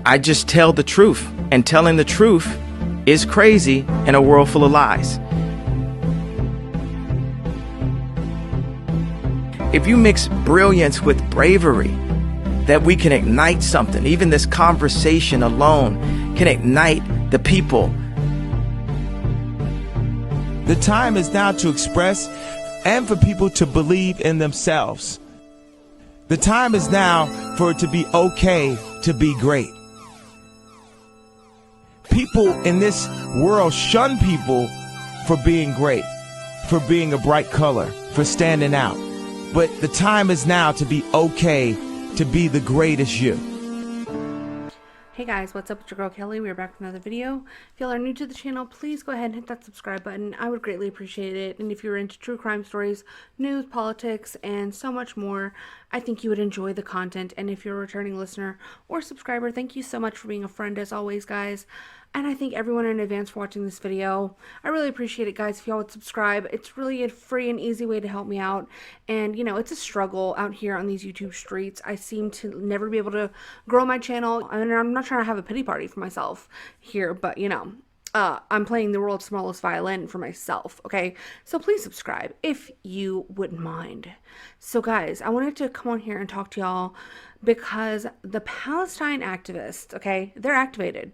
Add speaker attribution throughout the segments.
Speaker 1: I just tell the truth, and telling the truth is crazy in a world full of lies. If you mix brilliance with bravery, that we can ignite something. Even this conversation alone can ignite the people.
Speaker 2: The time is now to express and for people to believe in themselves. The time is now for it to be okay to be great. People in this world shun people for being great, for being a bright color, for standing out. But the time is now to be okay to be the greatest you.
Speaker 3: Hey guys, what's up? It's your girl Kelly. We're back with another video. If y'all are new to the channel, please go ahead and hit that subscribe button. I would greatly appreciate it. And if you're into true crime stories, news, politics, and so much more, I think you would enjoy the content. And if you're a returning listener or subscriber, thank you so much for being a friend as always, guys. And I thank everyone in advance for watching this video. I really appreciate it, guys. If y'all would subscribe, it's really a free and easy way to help me out. And, you know, it's a struggle out here on these YouTube streets. I seem to never be able to grow my channel. And I'm not trying to have a pity party for myself here, but, you know, I'm playing the world's smallest violin for myself, okay? So please subscribe if you wouldn't mind. So, guys, I wanted to come on here and talk to y'all because the Palestine activists, okay, they're activated.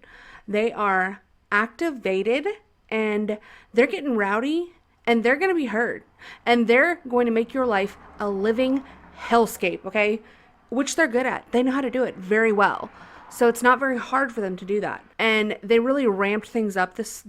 Speaker 3: They are activated and they're getting rowdy and they're going to be heard. And they're going to make your life a living hellscape, okay? Which they're good at. They know how to do it very well. So it's not very hard for them to do that. And they really ramped things up this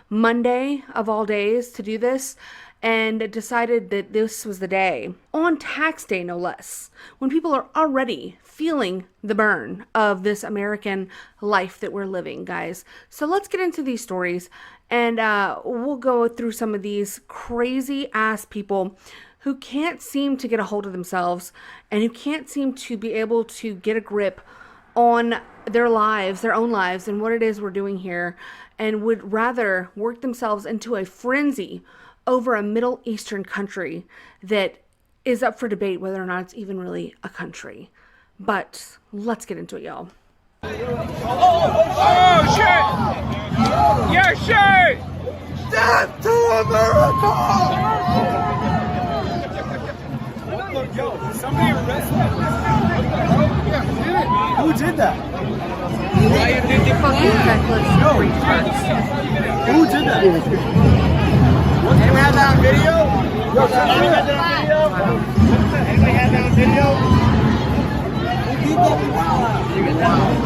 Speaker 3: Monday of all days to do this. And decided that this was the day, on tax day no less, when people are already feeling the burn of this American life that we're living, guys. So let's get into these stories, and we'll go through some of these crazy ass people who can't seem to get a hold of themselves and who can't seem to be able to get a grip on their lives, their own lives, and what it is we're doing here, and would rather work themselves into a frenzy over a Middle Eastern country that is up for debate whether or not it's even really a country. But let's get into it, y'all.
Speaker 4: Oh shit! Yeah, shit! Death to America! Yo, somebody arrest him. Who did that? Who did that? Anybody have that on video? Yo, anybody have that on video? Anybody have that on video?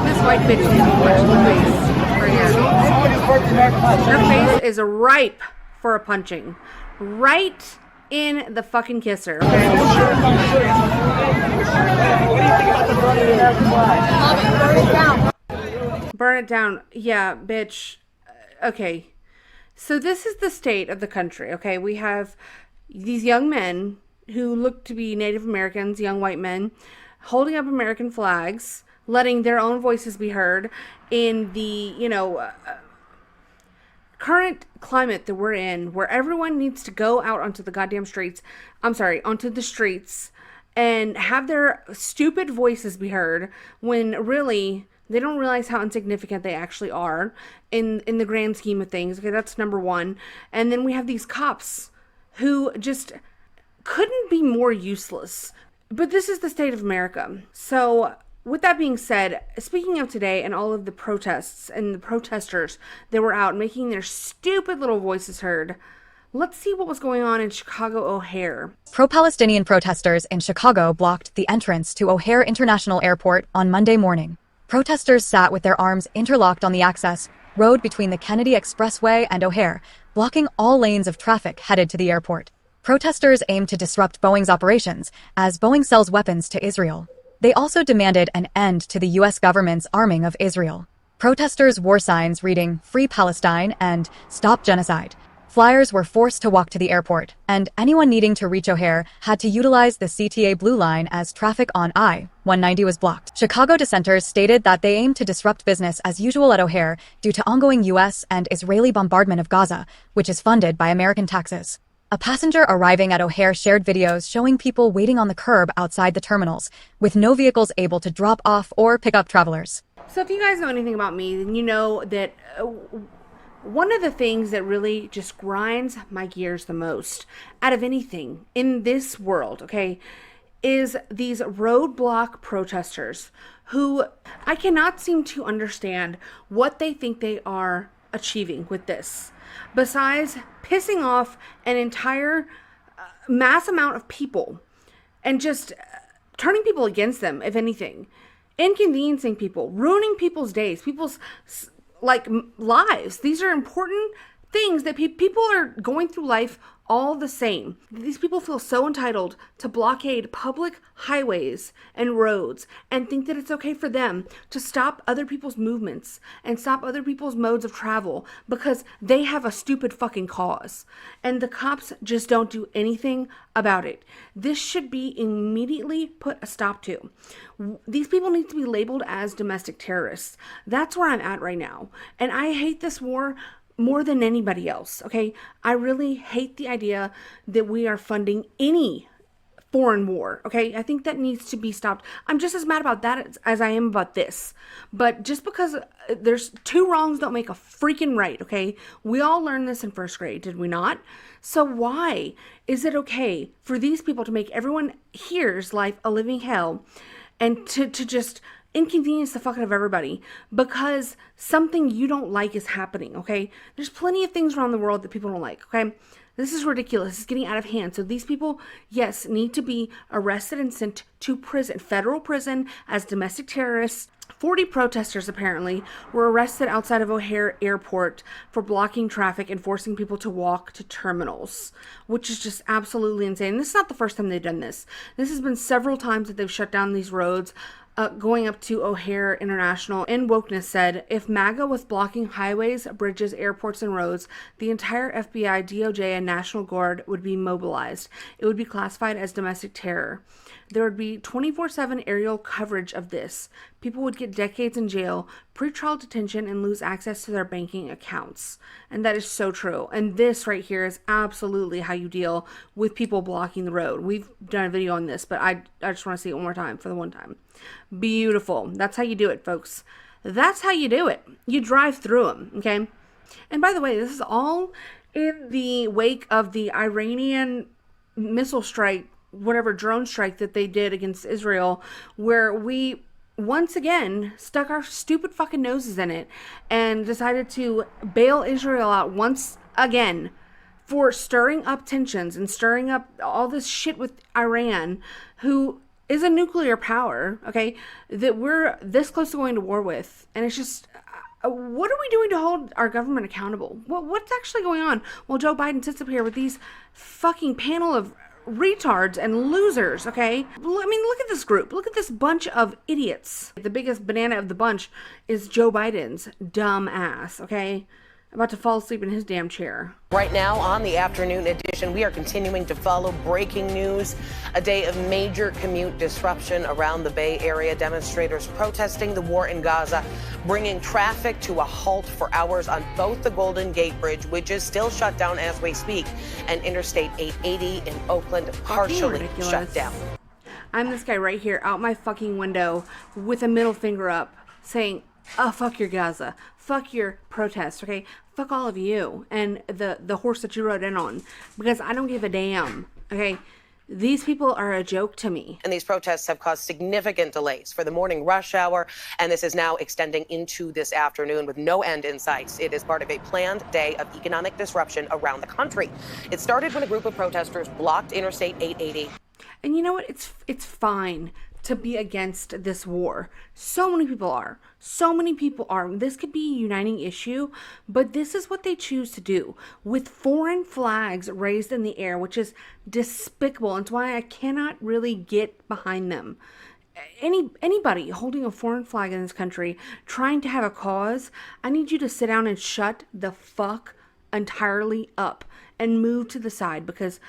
Speaker 3: This white bitch needs to punch in the face right here. Her face is ripe for a punching. Right in the fucking kisser. Okay?
Speaker 4: What do you think about the burning of the American flag? Burn it down.
Speaker 3: Burn it down. Yeah, bitch. Okay. So this is the state of the country, okay? We have these young men who look to be Native Americans, young white men, holding up American flags, letting their own voices be heard in the, you know, current climate that we're in, where everyone needs to go out onto the goddamn streets, onto the streets, and have their stupid voices be heard when really they don't realize how insignificant they actually are in the grand scheme of things. Okay, that's number one. And then we have these cops who just couldn't be more useless. But this is the state of America. So with that being said, speaking of today and all of the protests and the protesters that were out making their stupid little voices heard, let's see what was going on in Chicago O'Hare.
Speaker 5: Pro-Palestinian protesters in Chicago blocked the entrance to O'Hare International Airport on Monday morning. Protesters sat with their arms interlocked on the access road between the Kennedy Expressway and O'Hare, blocking all lanes of traffic headed to the airport. Protesters aimed to disrupt Boeing's operations as Boeing sells weapons to Israel. They also demanded an end to the U.S. government's arming of Israel. Protesters wore signs reading "Free Palestine" and "Stop Genocide." Flyers were forced to walk to the airport, and anyone needing to reach O'Hare had to utilize the CTA Blue Line as traffic on I-190 was blocked. Chicago dissenters stated that they aimed to disrupt business as usual at O'Hare due to ongoing U.S. and Israeli bombardment of Gaza, which is funded by American taxes. A passenger arriving at O'Hare shared videos showing people waiting on the curb outside the terminals, with no vehicles able to drop off or pick up travelers.
Speaker 3: So if you guys know anything about me, then you know that one of the things that really just grinds my gears the most out of anything in this world, okay, is these roadblock protesters who I cannot seem to understand what they think they are achieving with this, besides pissing off an entire mass amount of people and just turning people against them, if anything, inconveniencing people, ruining people's days, people's like lives. These are important things that people are going through life all the same. These people feel so entitled to blockade public highways and roads and think that it's okay for them to stop other people's movements and stop other people's modes of travel because they have a stupid fucking cause. And the cops just don't do anything about it. This should be immediately put a stop to. These people need to be labeled as domestic terrorists. That's where I'm at right now. And I hate this war more than anybody else, okay? I really hate the idea that we are funding any foreign war, okay? I think that needs to be stopped. I'm just as mad about that as I am about this. But just because there's two wrongs don't make a freaking right, okay? We all learned this in first grade, did we not? So why is it okay for these people to make everyone here's life a living hell and to just inconvenience the fuck out of everybody because something you don't like is happening, okay? There's plenty of things around the world that people don't like, okay? This is ridiculous. It's getting out of hand. So these people, yes, need to be arrested and sent to prison, federal prison, as domestic terrorists. 40 protesters apparently were arrested outside of O'Hare Airport for blocking traffic and forcing people to walk to terminals, which is just absolutely insane. This is not the first time they've done this. This has been several times that they've shut down these roads. Going up to O'Hare International, and Wokeness said, if MAGA was blocking highways, bridges, airports, and roads, the entire FBI, DOJ, and National Guard would be mobilized. It would be classified as domestic terror. There would be 24/7 aerial coverage of this. People would get decades in jail, pretrial detention, and lose access to their banking accounts. And that is so true. And this right here is absolutely how you deal with people blocking the road. We've done a video on this, but I just want to see it one more time for the one time. Beautiful. That's how you do it, folks. That's how you do it. You drive through them, okay? And by the way, this is all in the wake of the Iranian missile strike, whatever drone strike that they did against Israel, where we once again stuck our stupid fucking noses in it and decided to bail Israel out once again for stirring up tensions and stirring up all this shit with Iran, who is a nuclear power, okay, that we're this close to going to war with. And it's just, what are we doing to hold our government accountable? What's actually going on? Well, Joe Biden sits up here with these fucking panel of retards and losers, okay? I mean, look at this group. Look at this bunch of idiots. The biggest banana of the bunch is Joe Biden's dumb ass, okay? About to fall asleep in his damn chair.
Speaker 6: Right now on the afternoon edition, we are continuing to follow breaking news. A day of major commute disruption around the Bay Area. Demonstrators protesting the war in Gaza, bringing traffic to a halt for hours on both the Golden Gate Bridge, which is still shut down as we speak, and Interstate 880 in Oakland partially shut down.
Speaker 3: I'm this guy right here out my fucking window with a middle finger up saying, oh, fuck your Gaza. Fuck your protest, okay? Fuck all of you and the horse that you rode in on, because I don't give a damn, okay? These people are a joke to me.
Speaker 6: And these protests have caused significant delays for the morning rush hour, and this is now extending into this afternoon with no end in sight. It is part of a planned day of economic disruption around the country. It started when a group of protesters blocked Interstate 880.
Speaker 3: And you know what? It's fine to be against this war. So many people are. So many people are. This could be a uniting issue, but this is what they choose to do with foreign flags raised in the air, which is despicable. It's why I cannot really get behind them. Anybody holding a foreign flag in this country, trying to have a cause, I need you to sit down and shut the fuck entirely up and move to the side, because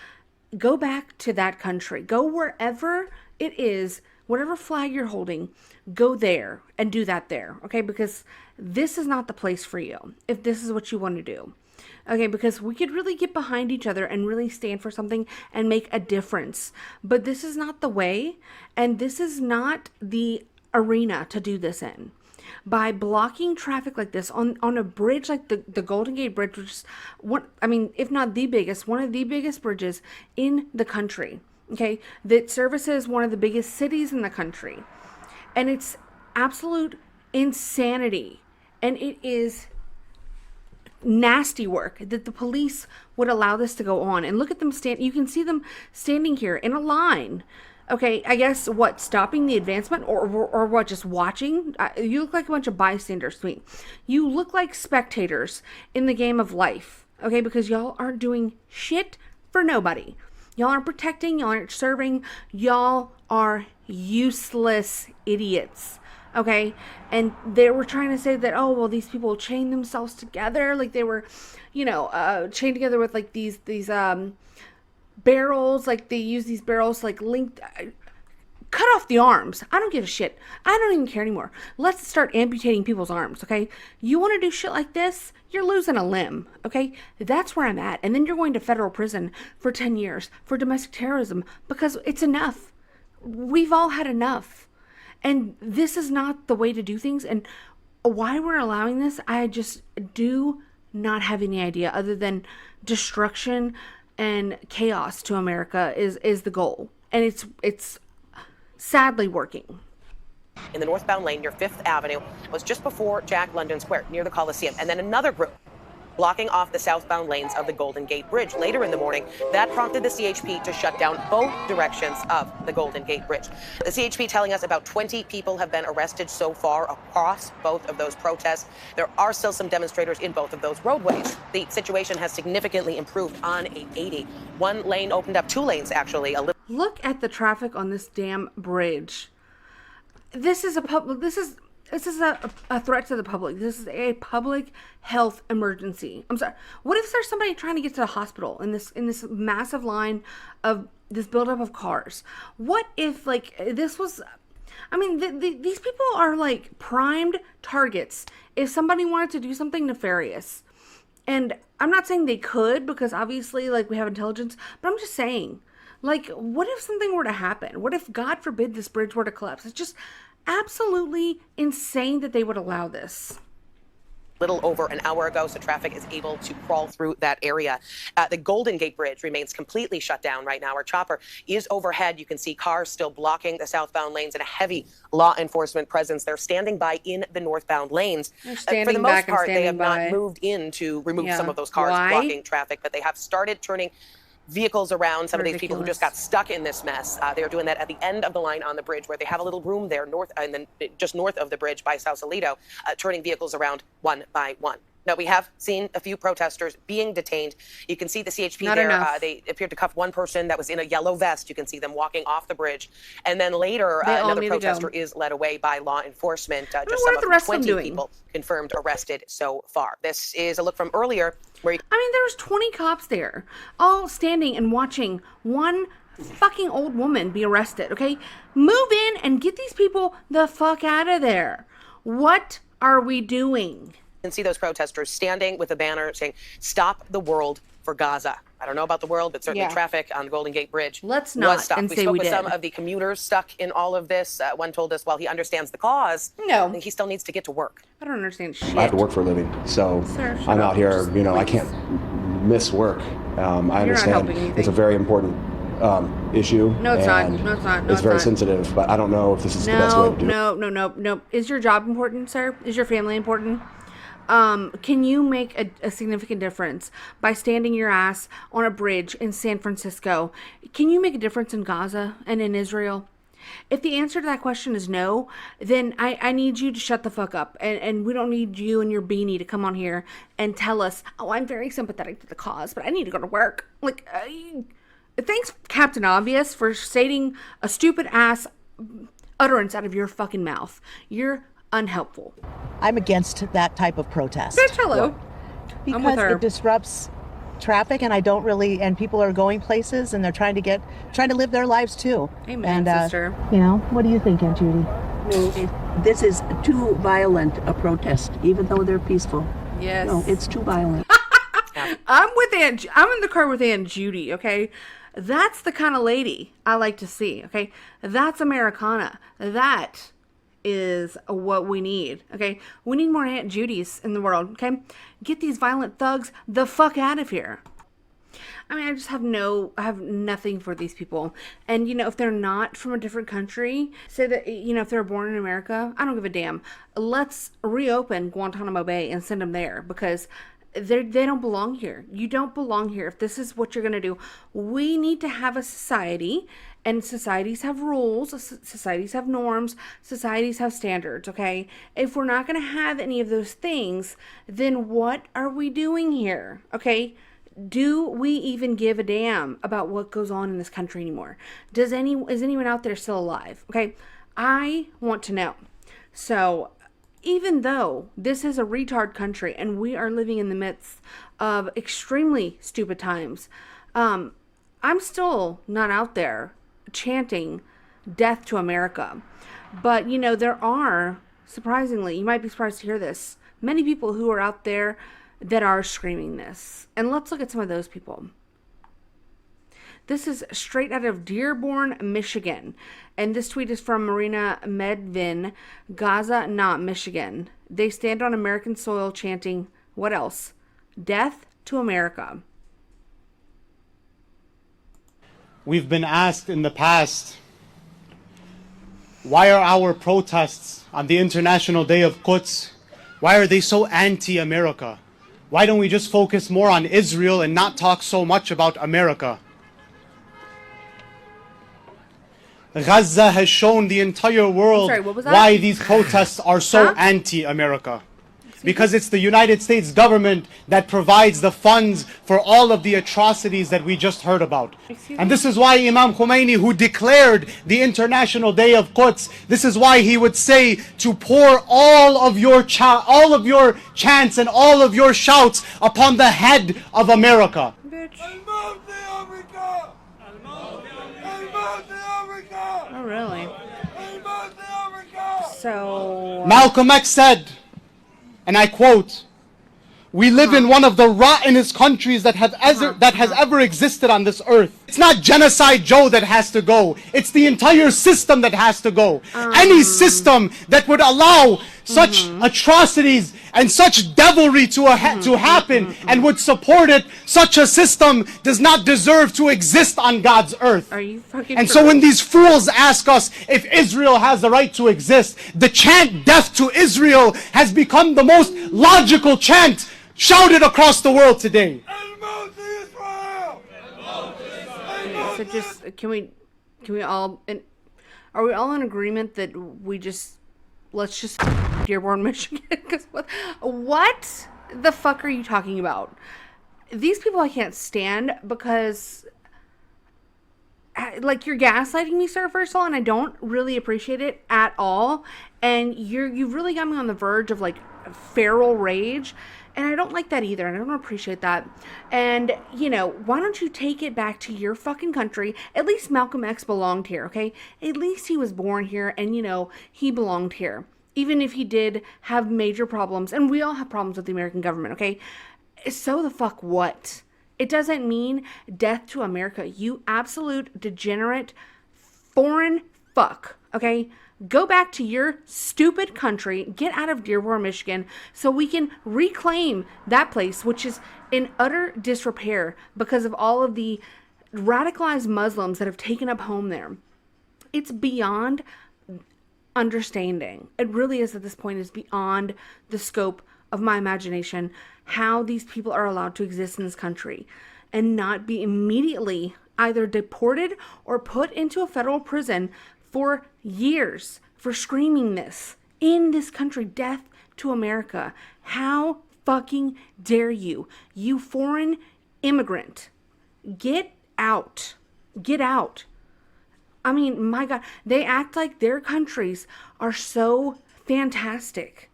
Speaker 3: go back to that country. Go wherever it is. Whatever flag you're holding, go there and do that there, okay? Because this is not the place for you if this is what you want to do, okay? Because we could really get behind each other and really stand for something and make a difference. But this is not the way, and this is not the arena to do this in. by blocking traffic like this on a bridge like the Golden Gate Bridge, which is one, I mean, if not the biggest, one of the biggest bridges in the country, okay, that services one of the biggest cities in the country. And it's absolute insanity. And it is nasty work that the police would allow this to go on. And look at them you can see them standing here in a line. Okay, I guess what, stopping the advancement or what, just watching? You look like a bunch of bystanders to me. You look like spectators in the game of life, okay, because y'all aren't doing shit for nobody. Y'all aren't protecting, y'all aren't serving, y'all are useless idiots, okay? And they were trying to say that, oh, well, these people chained themselves together, like they were, you know, chained together with like these barrels, like they use these barrels like linked. Cut off the arms. I don't give a shit. I don't even care anymore. Let's start amputating people's arms, okay? You want to do shit like this? You're losing a limb, okay? That's where I'm at. And then you're going to federal prison for 10 years for domestic terrorism because it's enough. We've all had enough. And this is not the way to do things. And why we're allowing this, I just do not have any idea, other than destruction and chaos to America is the goal. And it's sadly working.
Speaker 6: In the northbound lane near 5th Avenue was just before Jack London Square near the Coliseum. And then another group blocking off the southbound lanes of the Golden Gate Bridge. Later in the morning, that prompted the CHP to shut down both directions of the Golden Gate Bridge. The CHP telling us about 20 people have been arrested so far across both of those protests. There are still some demonstrators in both of those roadways. The situation has significantly improved on 880. One lane opened up, 2 lanes actually.
Speaker 3: Look at the traffic on this damn bridge. This is a threat to the public. This is a public health emergency. I'm sorry. What if there's somebody trying to get to the hospital in this massive line of this buildup of cars? What if like this was? I mean, these people are like primed targets if somebody wanted to do something nefarious. And I'm not saying they could, because obviously like we have intelligence, but I'm just saying, like, what if something were to happen? What if, God forbid, this bridge were to collapse? It's just absolutely insane that they would allow this.
Speaker 6: Little over an hour ago, so traffic is able to crawl through that area. The Golden Gate Bridge remains completely shut down right now. Our chopper is overhead. You can see cars still blocking the southbound lanes and a heavy law enforcement presence. They're standing by in the northbound lanes.
Speaker 3: For
Speaker 6: the most part, they have not moved in to remove some of those cars blocking traffic, but they have started turning vehicles around. Some of these people who just got stuck in this mess, they're doing that at the end of the line on the bridge, where they have a little room there north, and then just north of the bridge by Sausalito, turning vehicles around one by one. Now, we have seen a few protesters being detained. You can see the CHP
Speaker 3: Not
Speaker 6: there.
Speaker 3: enough.
Speaker 6: They appeared to cuff one person that was in a yellow vest. You can see them walking off the bridge. And then later, another protester is led away by law enforcement. Just some of the 20 people confirmed arrested so far. This is a look from earlier where
Speaker 3: I mean, there was 20 cops there, all standing and watching one fucking old woman be arrested, okay? Move in and get these people the fuck out of there. What are we doing?
Speaker 6: You can see those protesters standing with a banner saying, "Stop the world for Gaza." I don't know about the world, but certainly traffic on the Golden Gate Bridge
Speaker 3: Let's not
Speaker 6: was stopped.
Speaker 3: and
Speaker 6: we
Speaker 3: say
Speaker 6: spoke
Speaker 3: we
Speaker 6: with
Speaker 3: did.
Speaker 6: some of the commuters stuck in all of this. One told us while he understands the cause, he still needs to get to work.
Speaker 3: I don't understand shit.
Speaker 7: I have to work for a living, so
Speaker 3: Sir,
Speaker 7: I'm out here, you know, I can't miss work. I understand it's a very important issue.
Speaker 3: No, it's not. No, it's not. No,
Speaker 7: it's very sensitive, but I don't know if this is the best way to do it.
Speaker 3: No. Is your job important, sir? Is your family important? Can you make a significant difference by standing your ass on a bridge in San Francisco? Can you make a difference in Gaza and in Israel? If the answer to that question is no, then I need you to shut the fuck up. And we don't need you and your beanie to come on here and tell us, oh, I'm very sympathetic to the cause, but I need to go to work. Like, thanks, Captain Obvious, for stating a stupid ass utterance out of your fucking mouth. You're unhelpful.
Speaker 8: I'm against that type of protest.
Speaker 3: Bitch, hello.
Speaker 8: Because it disrupts traffic, and I don't really, and people are going places and they're trying to live their lives too.
Speaker 3: Amen, sister.
Speaker 8: You know, what do you think, Aunt Judy?
Speaker 9: No, this is too violent a protest, even though they're peaceful.
Speaker 3: Yes.
Speaker 9: No, it's too violent.
Speaker 3: I'm in the car with Aunt Judy, okay? That's the kind of lady I like to see, okay? That's Americana. That is what we need, okay? We need more Aunt Judys in the world, okay? Get these violent thugs the fuck out of here. I mean, I have nothing for these people. And, you know, if they're not from a different country, say that, you know, if they're born in America, I don't give a damn. Let's reopen Guantanamo Bay and send them there, because they don't belong here. You don't belong here. If this is what you're going to do, we need to have a society, and societies have rules, societies have norms, societies have standards, okay? If we're not going to have any of those things, then what are we doing here, okay? Do we even give a damn about what goes on in this country anymore? Is anyone out there still alive? Okay, I want to know. So, even though this is a retard country and we are living in the midst of extremely stupid times, I'm still not out there chanting death to America. But, you know, there are, surprisingly, you might be surprised to hear this, many people who are out there that are screaming this. And let's look at some of those people. This is straight out of Dearborn, Michigan. And this tweet is from Marina Medvin, Gaza, not Michigan. They stand on American soil chanting, what else? Death to America.
Speaker 10: We've been asked in the past, why are our protests on the International Day of Quds, why are they so anti-America? Why don't we just focus more on Israel and not talk so much about America? Gaza has shown the entire world why these protests are so anti-America. Because it's the United States government that provides the funds for all of the atrocities that we just heard about. And this is why Imam Khomeini, who declared the International Day of Quds, this is why he would say to pour all of your chants and all of your shouts upon the head of America.
Speaker 3: Oh, really? So
Speaker 10: Malcolm X said, and I quote, "We live in one of the rottenest countries that has ever existed on this earth. It's not Genocide Joe that has to go. It's the entire system that has to go. Any system that would allow such atrocities and such devilry to happen and would support it, such a system does not deserve to exist on God's earth."
Speaker 3: Are you fucking
Speaker 10: And so when these fools ask us if Israel has the right to exist, the chant death to Israel has become the most logical chant shouted across the world today.
Speaker 3: So just, can we all, are we all in agreement that let's just Dearborn, Michigan? Because what the fuck are you talking about? These people I can't stand, because like, you're gaslighting me, sir, first of all, and I don't really appreciate it at all. And you've really got me on the verge of like feral rage. And I don't like that either, and I don't appreciate that. And, you know, why don't you take it back to your fucking country? At least Malcolm X belonged here, okay? At least he was born here, and, you know, he belonged here. Even if he did have major problems, and we all have problems with the American government, okay? So the fuck what? It doesn't mean death to America, you absolute degenerate foreign fuck, okay? Go back to your stupid country, get out of Dearborn, Michigan, so we can reclaim that place, which is in utter disrepair because of all of the radicalized Muslims that have taken up home there. It's beyond understanding. It really is, at this point, is beyond the scope of my imagination how these people are allowed to exist in this country and not be immediately either deported or put into a federal prison for years for screaming this in this country, death to America. How fucking dare you, you foreign immigrant. Get out. Get out. I mean, my God, they act like their countries are so fantastic.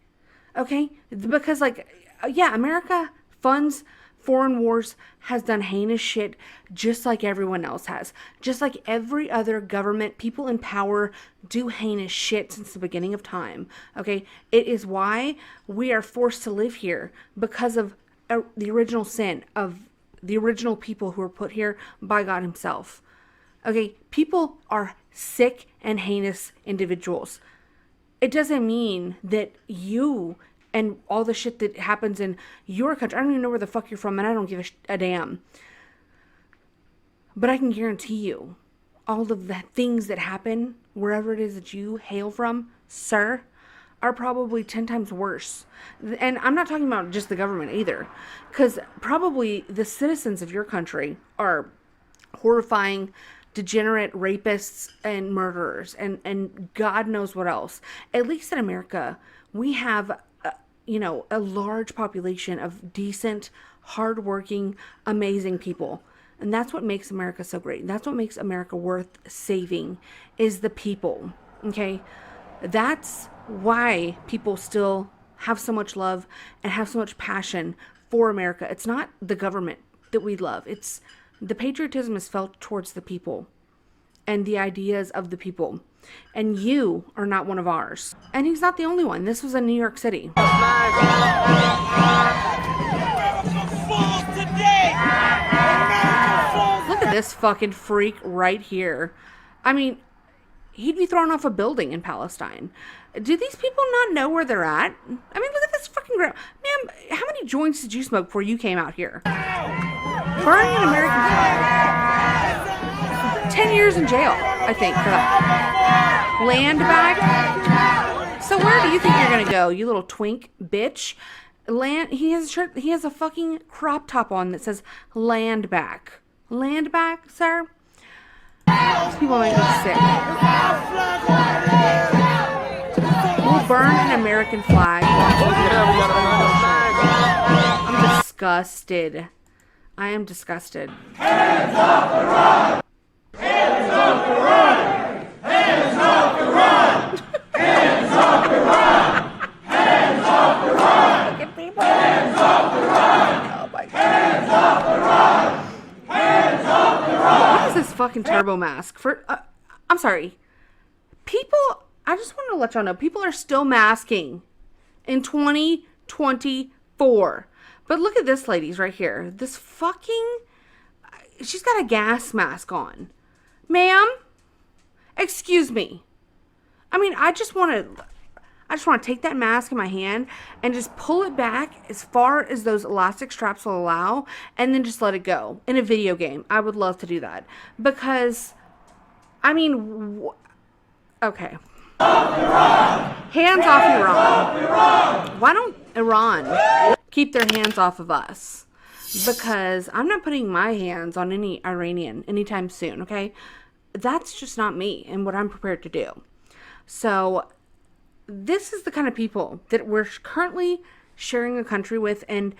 Speaker 3: Okay? Because, like, yeah, America funds foreign wars, has done heinous shit just like everyone else has. Just like every other government, people in power do heinous shit since the beginning of time. Okay? It is why we are forced to live here, because of the original sin of the original people who were put here by God himself. Okay? People are sick and heinous individuals. it doesn't mean that you and all the shit that happens in your country, I don't even know where the fuck you're from, and I don't give a damn. But I can guarantee you, all of the things that happen wherever it is that you hail from, sir, are probably 10 times worse. And I'm not talking about just the government either, because probably the citizens of your country are horrifying, degenerate rapists and murderers and God knows what else. At least in America, we have a large population of decent, hardworking, amazing people. And that's what makes America so great. That's what makes America worth saving, is the people. Okay? That's why people still have so much love and have so much passion for America. It's not the government that we love. It's the patriotism is felt towards the people and the ideas of the people. And you are not one of ours. And he's not the only one. This was in New York City. Look at this fucking freak right here. I mean, he'd be thrown off a building in Palestine. Do these people not know where they're at? I mean, look at this fucking ground. Ma'am, how many joints did you smoke before you came out here? Burning an American flag. 10 years in jail, I think, for that. Land back. So where do you think you're gonna go, you little twink bitch? He has a shirt, he has a fucking crop top on that says land back. Land back, sir? These people make me sick. We'll burn an American flag. I'm disgusted. I am disgusted.
Speaker 4: Hands off Iran! Hands off Iran! Hands off Iran! Hands off Iran! Hands off Iran! Hands off Iran!
Speaker 3: Oh my God.
Speaker 4: Hands off Iran! Hands off Iran!
Speaker 3: What is this fucking turbo mask? I'm sorry. People, I just want to let y'all know, people are still masking in 2024. But look at this ladies right here. This fucking, she's got a gas mask on. Ma'am, excuse me. I mean, I just want to take that mask in my hand and just pull it back as far as those elastic straps will allow and then just let it go. In a video game, I would love to do that. Because, I mean, okay. Hands off Iran. Why don't Iran keep their hands off of us? Because I'm not putting my hands on any Iranian anytime soon, okay? That's just not me and what I'm prepared to do. So this is the kind of people that we're currently sharing a country with, and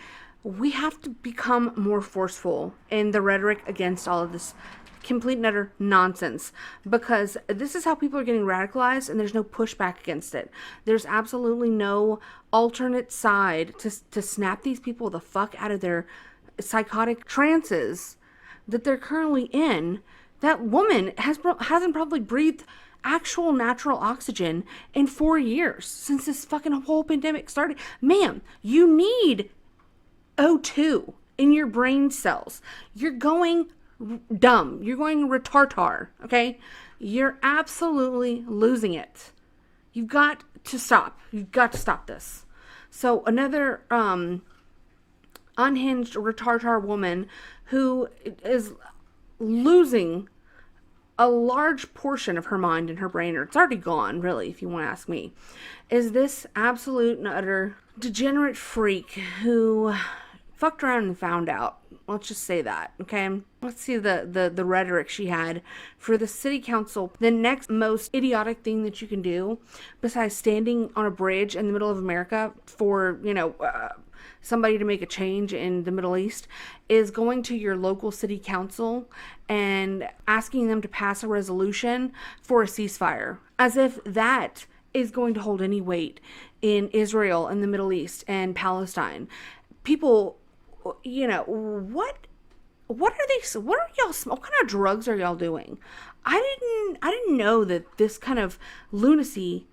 Speaker 3: we have to become more forceful in the rhetoric against all of this complete and utter nonsense, because this is how people are getting radicalized and there's no pushback against it. There's absolutely no alternate side to snap these people the fuck out of their psychotic trances that they're currently in. That woman hasn't probably breathed actual natural oxygen in 4 years since this fucking whole pandemic started. Ma'am, you need O2 in your brain cells. You're going dumb. You're going retardar, okay? You're absolutely losing it. You've got to stop. You've got to stop this. So another unhinged retardar woman who is losing a large portion of her mind and her brain, or it's already gone, really, if you want to ask me, is this absolute and utter degenerate freak who fucked around and found out. Let's just say that, okay? Let's see the rhetoric she had for the city council. The next most idiotic thing that you can do, besides standing on a bridge in the middle of America for, somebody to make a change in the Middle East, is going to your local city council and asking them to pass a resolution for a ceasefire, as if that is going to hold any weight in Israel and the Middle East and Palestine. People, what are y'all, what kind of drugs are y'all doing? I didn't know that this kind of lunacy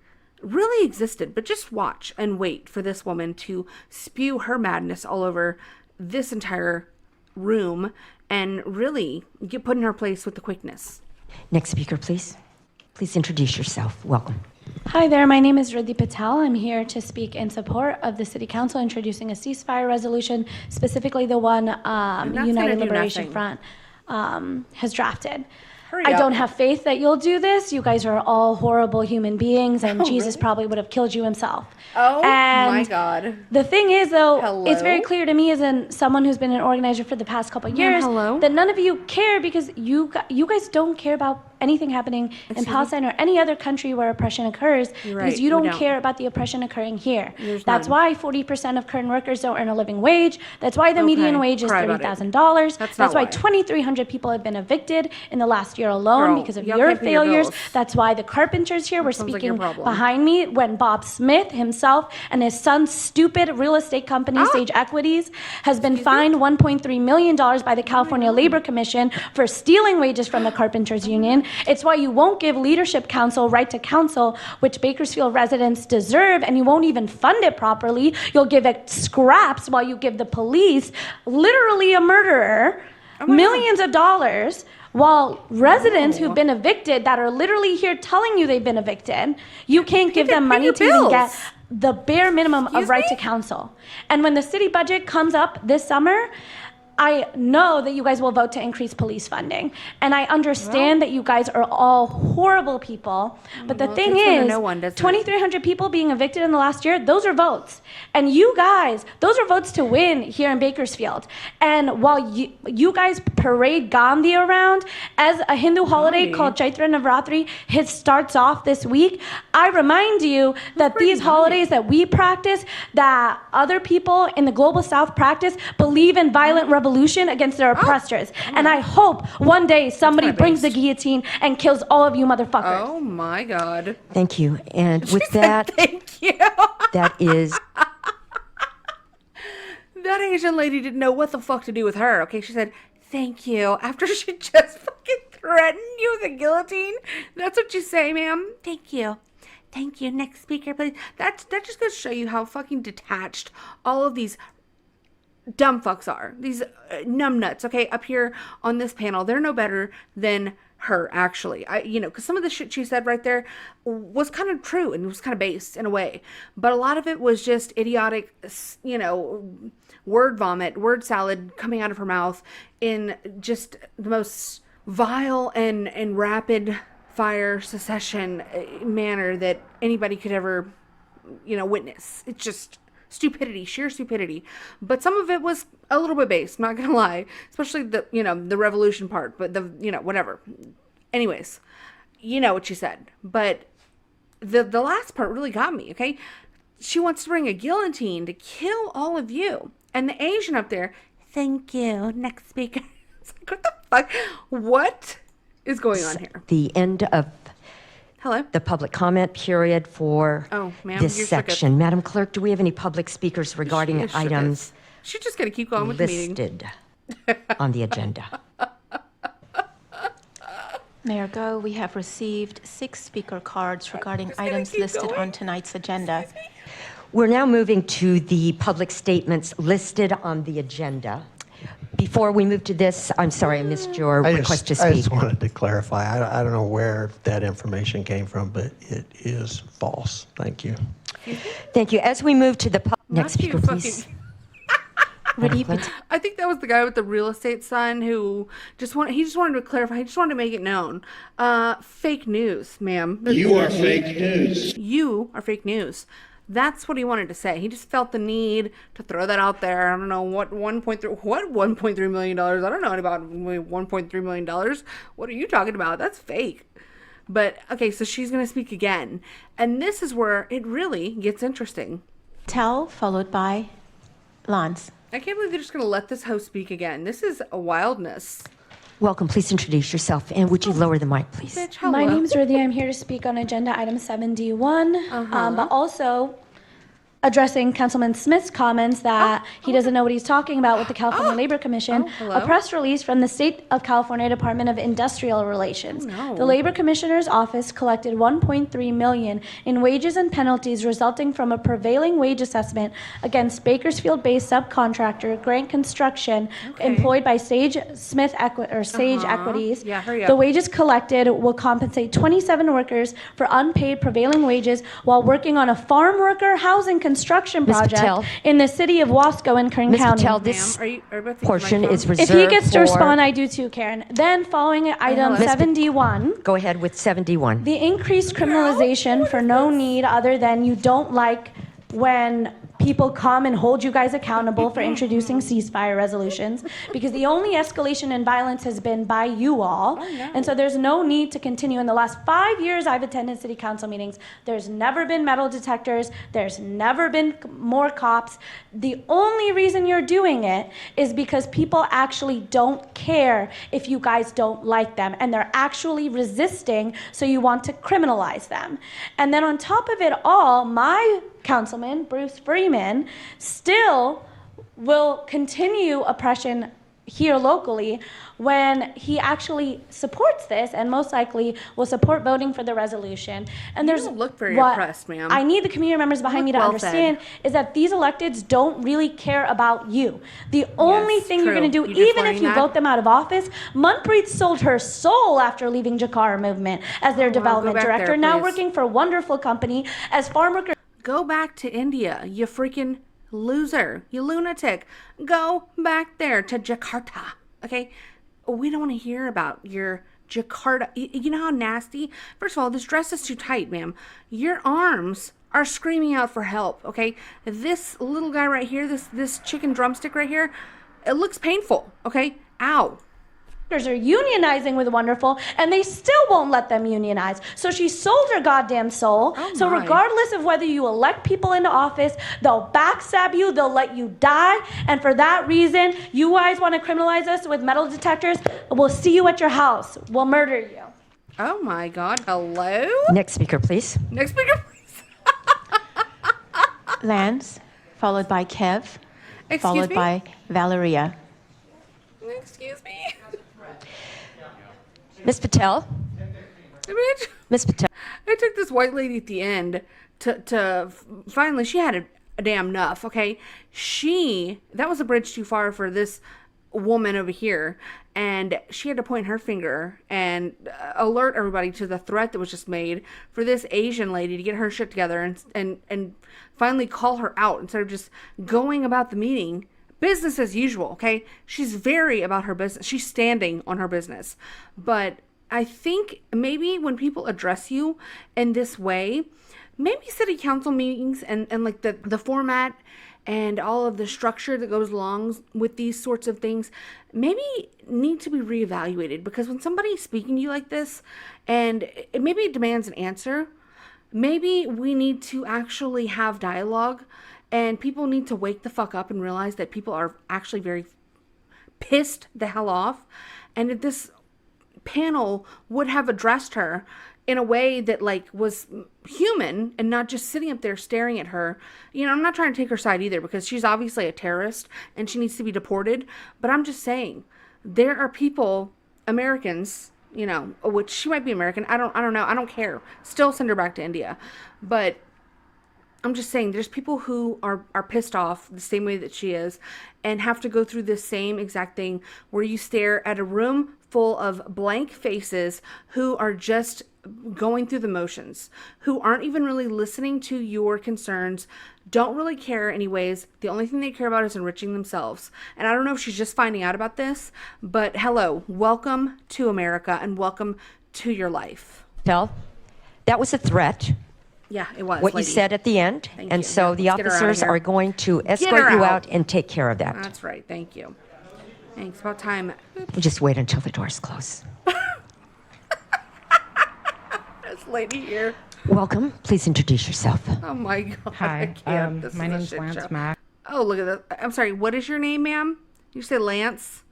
Speaker 3: really existed, but just watch and wait for this woman to spew her madness all over this entire room and really get put in her place with the quickness.
Speaker 11: Next speaker, please. Please introduce yourself. Welcome. Hi there, my name is Riddhi Patel. I'm here to speak in support of the City Council introducing a ceasefire resolution, specifically the one United Liberation Front has drafted. I don't have faith that you'll do this. You guys are all horrible human beings, and Jesus probably would have killed you himself.
Speaker 3: Oh my
Speaker 11: And
Speaker 3: God.
Speaker 11: the thing is, though,
Speaker 3: Hello?
Speaker 11: it's very clear to me as someone who's been an organizer for the past couple of years that none of you care because you guys don't care about anything happening in Palestine or any other country where oppression occurs because you don't care about the oppression occurring here. That's why 40% of current workers don't earn a living wage. That's why the median wage is $30,000. That's why 2,300 people have been evicted in the last year alone because of your failures. That's why the carpenters here were speaking behind me when Bob Smith himself and his son's stupid real estate company, Sage Equities, has been fined $1.3 million by the California Labor Commission for stealing wages from the carpenters union. It's why you won't give Leadership Council right to counsel, which Bakersfield residents deserve, and you won't even fund it properly. You'll give it scraps while you give the police, literally a murderer, millions of dollars, while residents who've been evicted that are literally here telling you they've been evicted, you can't give them money to even get the bare minimum of right to counsel. And when the city budget comes up this summer, I know that you guys will vote to increase police funding. And I understand that you guys are all horrible people. But the thing is, 2,300 people being evicted in the last year, those are votes. And you guys, those are votes to win here in Bakersfield. And while you guys parade Gandhi around as a Hindu holiday called Chaitra Navratri, it starts off this week, I remind you that these holidays that we practice, that other people in the global south practice, believe in violent revolution against their oppressors. And I hope one day somebody brings the guillotine and kills all of you motherfuckers.
Speaker 3: Oh my God.
Speaker 12: Thank you. And with that,
Speaker 3: thank you.
Speaker 12: That is.
Speaker 3: That Asian lady didn't know what the fuck to do with her. Okay, she said, thank you. After she just fucking threatened you with a guillotine. That's what you say, ma'am. Thank you. Thank you. Next speaker, please. That just goes to show you how fucking detached all of these dumb fucks are. These numbnuts, okay, up here on this panel, they're no better than her, actually. Because some of the shit she said right there was kind of true and was kind of based in a way. But a lot of it was just idiotic, word vomit, word salad coming out of her mouth in just the most vile and rapid fire secession manner that anybody could ever, witness. It's just stupidity, sheer stupidity. But some of it was a little bit based, not gonna lie, especially the revolution part, but whatever. Anyways, you know what she said. But the last part really got me, okay? She wants to bring a guillotine to kill all of you. And the Asian up there, thank you, next speaker. It's like, what the fuck? What is going on here?
Speaker 12: The end of the public comment period for this section. Madam Clerk, do we have any public speakers regarding items
Speaker 3: She's just going to keep going with the meeting.
Speaker 12: listed on the agenda?
Speaker 13: Mayor Go, we have received 6 speaker cards regarding items listed on tonight's agenda.
Speaker 12: We're now moving to the public statements listed on the agenda. Before we move to this, I'm sorry, I missed your request to speak.
Speaker 14: I just wanted to clarify. I don't know where that information came from, but it is false. Thank you.
Speaker 12: Thank you. As we move to the next speaker, please.
Speaker 3: I think that was the guy with the real estate son who just wanted to clarify. He just wanted to make it known. Fake news, ma'am.
Speaker 15: You are fake news.
Speaker 3: You are fake news. That's what he wanted to say. He just felt the need to throw that out there. I don't know what $1.3 million. I don't know about $1.3 million. What are you talking about? That's fake. But okay, so she's going to speak again. And this is where it really gets interesting.
Speaker 13: Tell, followed by Lance.
Speaker 3: I can't believe they're just going to let this host speak again. This is a wildness.
Speaker 12: Welcome. Please introduce yourself. And would you lower the mic, please?
Speaker 3: Bitch,
Speaker 11: My name's Riddhi. I'm here to speak on agenda item 71. But also, addressing Councilman Smith's comments that he doesn't know what he's talking about with the California Labor Commission, a press release from the State of California Department of Industrial Relations. The Labor Commissioner's office collected $1.3 million in wages and penalties resulting from a prevailing wage assessment against Bakersfield-based subcontractor Grant Construction, employed by Sage Smith Sage Equities.
Speaker 3: Yeah, hurry up.
Speaker 11: The wages collected will compensate 27 workers for unpaid prevailing wages while working on a farm worker housing construction project in the city of Wasco in Kern County.
Speaker 12: Patel, this portion is reserved.
Speaker 11: If he gets to respond, I do too, Karen. Then following item 71.
Speaker 12: Go ahead with 71.
Speaker 11: The increased criminalization for no need other than you don't like when people come and hold you guys accountable for introducing ceasefire resolutions, because the only escalation in violence has been by you all. And so there's no need to continue. In the last 5 years I've attended city council meetings, there's never been metal detectors, there's never been more cops. The only reason you're doing it is because people actually don't care if you guys don't like them, and they're actually resisting, so you want to criminalize them. And then on top of it all, my Councilman Bruce Freeman still will continue oppression here locally when he actually supports this and most likely will support voting for the resolution. And there's
Speaker 3: don't look very oppressed, ma'am.
Speaker 11: I need the community members behind me to understand is that these electeds don't really care about you. The only thing you're going to do, even if you vote them out of office, Manpreet sold her soul after leaving Jakara Movement as their development director, now working for a wonderful company as farm worker.
Speaker 3: Go back to India, you freaking loser, you lunatic. Go back there to Jakarta, okay? We don't want to hear about your Jakarta. You know how nasty? First of all, this dress is too tight, ma'am. Your arms are screaming out for help, okay? This little guy right here, this chicken drumstick right here, it looks painful, okay? Ow.
Speaker 11: Are unionizing with Wonderful, and they still won't let them unionize. So she sold her goddamn soul. So regardless of whether you elect people into office, they'll backstab you, they'll let you die, and for that reason, you guys want to criminalize us with metal detectors? We'll see you at your house. We'll murder you.
Speaker 3: Oh my God, hello?
Speaker 12: Next speaker, please.
Speaker 3: Next speaker, please.
Speaker 13: Lance, followed by Kev, followed by Valeria.
Speaker 3: Excuse me.
Speaker 12: Ms. Patel. Ms. Patel.
Speaker 3: I took this white lady at the end to finally, she had a damn enough, okay? That was a bridge too far for this woman over here, and she had to point her finger and alert everybody to the threat that was just made for this Asian lady to get her shit together and finally call her out instead of just going about the meeting business as usual, okay? She's very about her business. She's standing on her business. But I think maybe when people address you in this way, maybe city council meetings and like the format and all of the structure that goes along with these sorts of things maybe need to be reevaluated, because when somebody's speaking to you like this and maybe it demands an answer, maybe we need to actually have dialogue. And people need to wake the fuck up and realize that people are actually very pissed the hell off. And if this panel would have addressed her in a way that like was human and not just sitting up there staring at her. You know, I'm not trying to take her side either, because she's obviously a terrorist and she needs to be deported. But I'm just saying, there are people, Americans, you know, which she might be American. I don't know. I don't care. Still send her back to India. But I'm just saying, there's people who are pissed off the same way that she is and have to go through this same exact thing where you stare at a room full of blank faces who are just going through the motions, who aren't even really listening to your concerns, don't really care anyways. The only thing they care about is enriching themselves. And I don't know if she's just finding out about this, but hello, welcome to America and welcome to your life.
Speaker 12: Tell, that was a threat.
Speaker 3: Yeah, it was.
Speaker 12: What you said at the end. And so the officers are going to escort you out and take care of that.
Speaker 3: That's right. Thank you. Thanks. About time.
Speaker 12: Just wait until the doors close.
Speaker 3: This lady here.
Speaker 12: Welcome. Please introduce yourself.
Speaker 3: Oh my God.
Speaker 16: Hi.
Speaker 3: I can't.
Speaker 16: My name's Lance Mack.
Speaker 3: Oh, look at that. I'm sorry. What is your name, ma'am? You say Lance?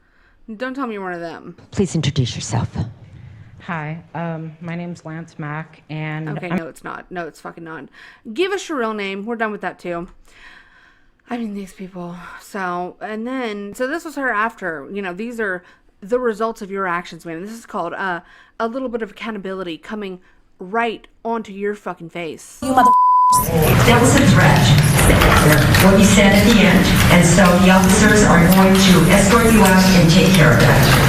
Speaker 3: Don't tell me you're one of them.
Speaker 12: Please introduce yourself.
Speaker 16: Hi, my name's Lance Mack, and
Speaker 3: okay, no, it's not. No, it's fucking not. Give us your real name. We're done with that too. I mean, these people. So, and then, so this was her after. You know, these are the results of your actions, man. This is called a little bit of accountability coming right onto your fucking face.
Speaker 12: You mother. That was a threat. What you said at the end, and so the officers are going to escort you out and take care of that.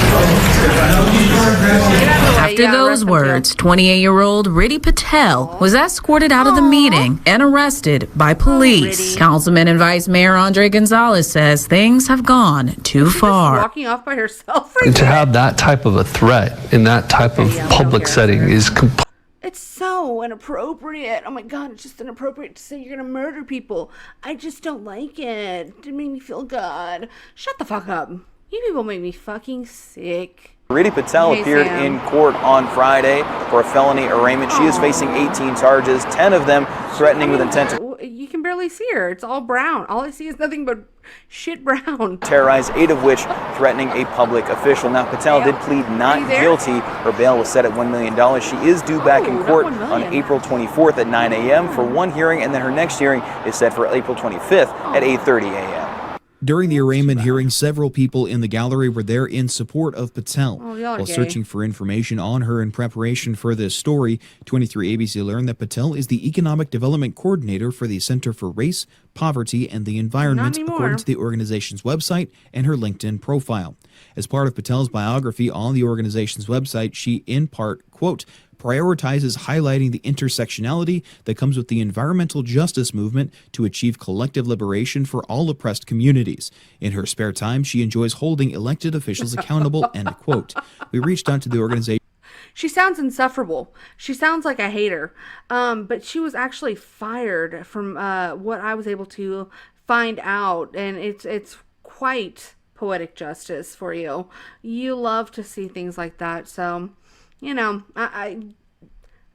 Speaker 17: After those words, 28-year-old Riddhi Patel was escorted out of the meeting and arrested by police. Councilman and Vice Mayor Andre Gonzalez says things have gone too far.
Speaker 3: Walking off by herself.
Speaker 18: To have that type of a threat in that type of public setting is completely.
Speaker 3: It's so inappropriate. Oh my God, it's just inappropriate to say you're gonna murder people. I just don't like it. It made me feel good. Shut the fuck up. You people make me fucking sick.
Speaker 19: Riddhi Patel appeared in court on Friday for a felony arraignment. She is facing 18 charges, 10 of them threatening with intent to
Speaker 3: You can barely see her. It's all brown. All I see is nothing but shit brown.
Speaker 19: terrorize, 8 of which threatening a public official. Now, Patel did plead not guilty. Her bail was set at $1 million. She is due back in court on April 24th at 9 a.m. for one hearing, and then her next hearing is set for April 25th at 8:30 a.m.
Speaker 20: During the arraignment hearing, several people in the gallery were there in support of Patel. While searching for information on her in preparation for this story, 23 ABC learned that Patel is the Economic Development Coordinator for the Center for Race, Poverty, and the Environment, according to the organization's website and her LinkedIn profile. As part of Patel's biography on the organization's website, she, in part, quote, prioritizes highlighting the intersectionality that comes with the environmental justice movement to achieve collective liberation for all oppressed communities. In her spare time, she enjoys holding elected officials accountable, end quote. We reached out to the organization.
Speaker 3: She sounds insufferable. She sounds like I hate her. But she was actually fired from what I was able to find out, and it's quite poetic justice for you. You love to see things like that, so you know, I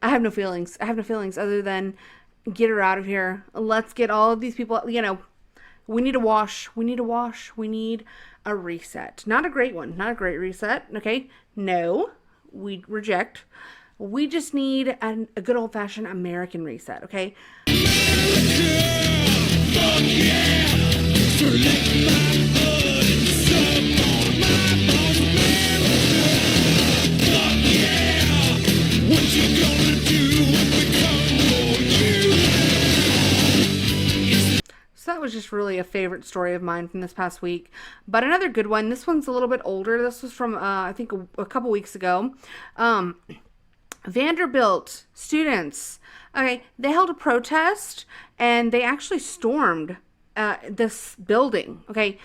Speaker 3: have no feelings. I have no feelings other than get her out of here. Let's get all of these people, you know, we need a wash. We need a wash. We need a reset. Not a great one. Not a great reset. Okay. No, we reject. We just need a good old fashioned American reset. Okay. So that was just really a favorite story of mine from this past week. But another good one, this one's a little bit older. This was from, I think, a couple weeks ago. Vanderbilt students, okay, they held a protest and they actually stormed this building, okay?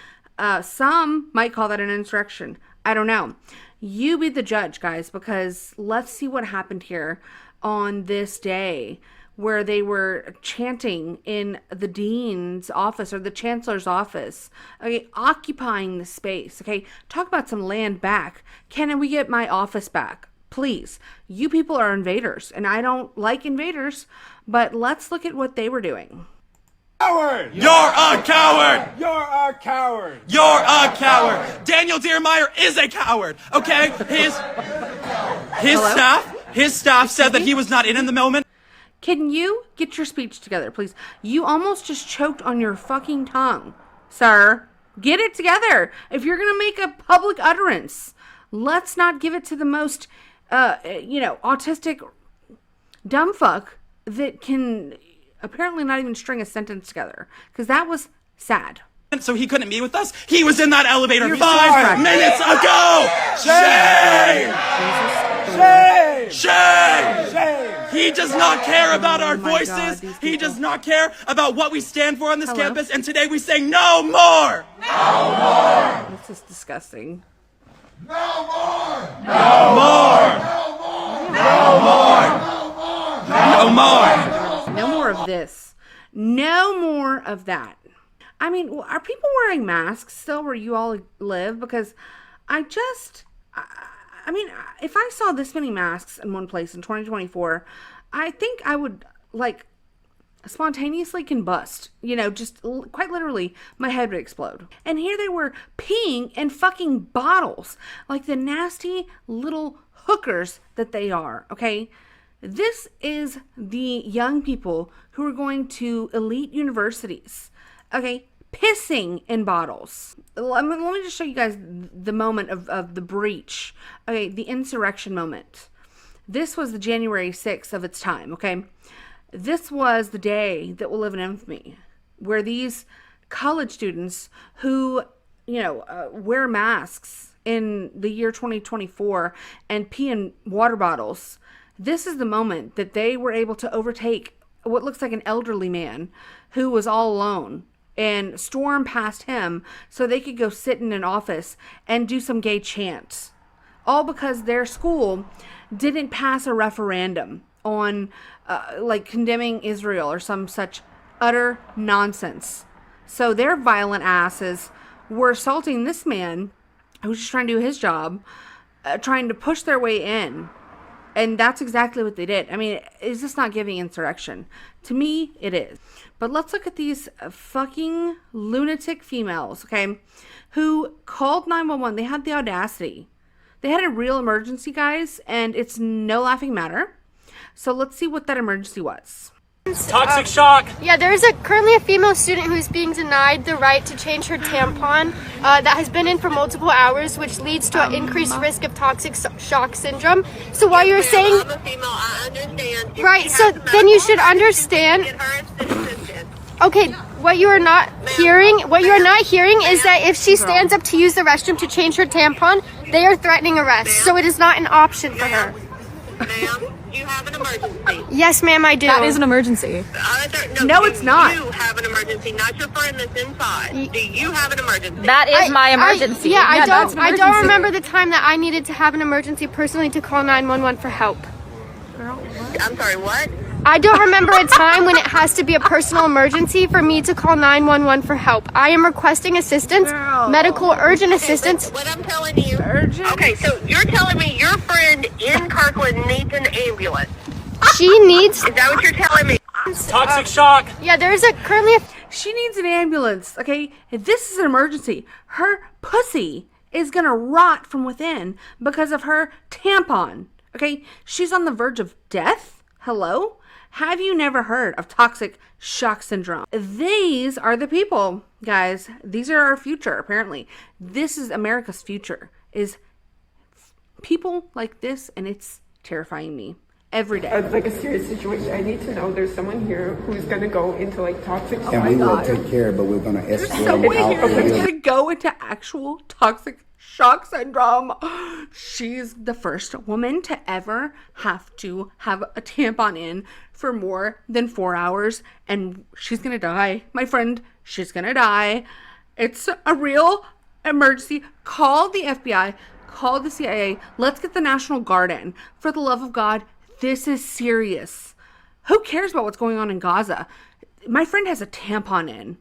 Speaker 3: Some might call that an insurrection. I don't know. You be the judge, guys, because let's see what happened here on this day where they were chanting in the dean's office or the chancellor's office, okay, occupying the space, okay? Talk about some land back. Can we get my office back? Please. You people are invaders, and I don't like invaders, but let's look at what they were doing.
Speaker 21: Coward! You're a coward!
Speaker 4: You're a coward!
Speaker 21: You're a coward! Daniel Diermeyer is a coward, okay? His staff said that he was not in the moment.
Speaker 3: Can you get your speech together, please? You almost just choked on your fucking tongue, sir. Get it together. If you're going to make a public utterance, let's not give it to the most, autistic dumb fuck that can apparently not even string a sentence together. Because that was sad.
Speaker 21: So he couldn't meet with us? He was in that elevator 5 minutes ago! Shame! Shame! Shame! He does not care about our voices. He does not care about what we stand for on this campus. And today we say no more! No more!
Speaker 3: This is disgusting.
Speaker 21: No more! No more! No more! No more! No more!
Speaker 3: No more of this. No more of that. I mean, are people wearing masks still where you all live? Because I mean, if I saw this many masks in one place in 2024, I think I would, spontaneously combust. You know, just quite literally, my head would explode. And here they were peeing in fucking bottles, like the nasty little hookers that they are, okay? This is the young people who are going to elite universities, okay? Pissing in bottles. Let me just show you guys the moment of the breach, okay? The insurrection moment. This was the January 6th of its time, okay? This was the day that will live in infamy, where these college students who, you know, wear masks in the year 2024 and pee in water bottles, this is the moment that they were able to overtake what looks like an elderly man who was all alone and storm past him so they could go sit in an office and do some gay chants. All because their school didn't pass a referendum on like condemning Israel or some such utter nonsense. So their violent asses were assaulting this man who was just trying to do his job, trying to push their way in. And that's exactly what they did. I mean, is this not giving insurrection? To me, it is. But let's look at these fucking lunatic females, okay, who called 911. They had the audacity. They had a real emergency, guys, and it's no laughing matter. So let's see what that emergency was.
Speaker 1: Toxic shock. Yeah, there is currently a female student who's being denied the right to change her tampon that has been in for multiple hours, which leads to an increased risk of toxic shock syndrome. So while you're saying, I'm a female, I understand. Right, so then you should understand. Okay, what you are not hearing is that if she stands up to use the restroom to change her tampon, they are threatening arrest. So it is not an option for her.
Speaker 22: Ma'am, do you have an emergency?
Speaker 1: Yes, ma'am, I do.
Speaker 11: That is an emergency.
Speaker 22: No,
Speaker 3: it's not.
Speaker 22: You have an emergency, not your friend that's inside. Do you have an emergency?
Speaker 11: That is my emergency.
Speaker 1: I don't remember the time that I needed to have an emergency personally to call 911 for help.
Speaker 22: Girl, what? I'm sorry, what?
Speaker 1: I don't remember a time when it has to be a personal emergency for me to call 911 for help. I am requesting assistance, medical urgent assistance.
Speaker 22: What I'm telling you. Urgent? Okay, so you're telling me your friend in Kirkland needs an ambulance.
Speaker 1: She needs...
Speaker 22: Is that what you're telling me?
Speaker 1: Toxic shock. Yeah, there is currently
Speaker 3: She needs an ambulance, okay? This is an emergency. Her pussy is gonna rot from within because of her tampon, okay? She's on the verge of death? Hello? Have you never heard of toxic shock syndrome? These are the people, guys. These are our future, apparently. This is America's future, is people like this, and it's terrifying me every day.
Speaker 23: It's like a serious situation. I need to know there's someone here who's going to go into like toxic shock.
Speaker 24: And we will take care, but we're going to escort them
Speaker 3: Someone
Speaker 24: out.
Speaker 3: here who's going to go into actual toxic shock syndrome. She's the first woman to ever have to have a tampon in for more than 4 hours, and she's gonna die. My friend, she's gonna die. It's a real emergency. Call the FBI, call the CIA. Let's get the National Guard in. For the love of God, this is serious. Who cares about what's going on in Gaza? My friend has a tampon in.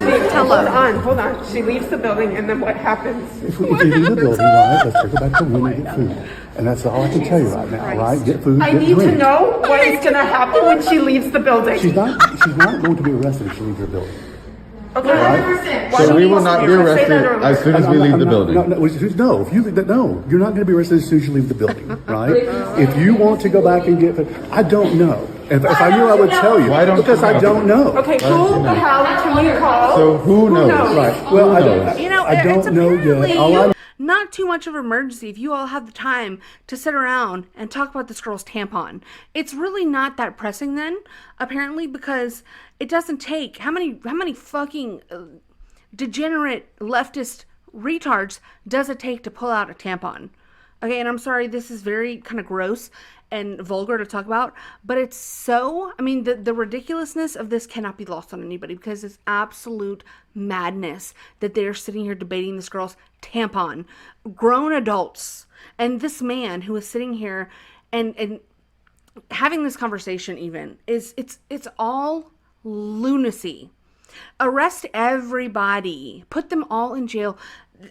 Speaker 23: Hold on. She leaves the building, and then what happens?
Speaker 24: If you leave the building, right, let's take her back to the room and get food. And that's all I can tell you right now, right? Get food,
Speaker 23: I
Speaker 24: get
Speaker 23: need
Speaker 24: drink.
Speaker 23: to know what is going to happen when she leaves the building.
Speaker 24: She's not going to be arrested if she leaves her building.
Speaker 23: Okay,
Speaker 24: right?
Speaker 25: So we will not be arrested as soon as we leave the building.
Speaker 24: No, you're not going to be arrested as soon as you leave the building, right? If you want to go back and get food, I don't know. If I knew, I would tell you.
Speaker 25: Why don't
Speaker 24: because
Speaker 25: you know?
Speaker 24: I don't know.
Speaker 23: Okay, who the hell can you call?
Speaker 25: So who knows?
Speaker 24: Right. Well, I don't know yet.
Speaker 3: Not too much of an emergency if you all have the time to sit around and talk about this girl's tampon. It's really not that pressing then, apparently, because it doesn't take how many fucking degenerate leftist retards does it take to pull out a tampon? Okay, and I'm sorry, this is very kind of gross and vulgar to talk about, but it's so, I mean, the ridiculousness of this cannot be lost on anybody, because it's absolute madness that they're sitting here debating this girl's tampon. Grown adults, and this man who is sitting here and having this conversation even it's all lunacy. Arrest everybody, put them all in jail.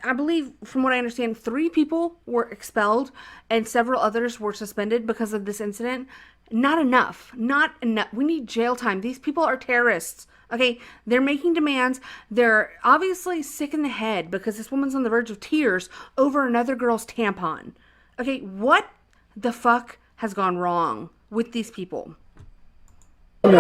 Speaker 3: I believe, from what I understand, 3 people were expelled and several others were suspended because of this incident. not enough. Not enough. We need jail time. These people are terrorists. Okay, they're making demands. They're obviously sick in the head because this woman's on the verge of tears over another girl's tampon. Okay, what the fuck has gone wrong with these people?
Speaker 24: All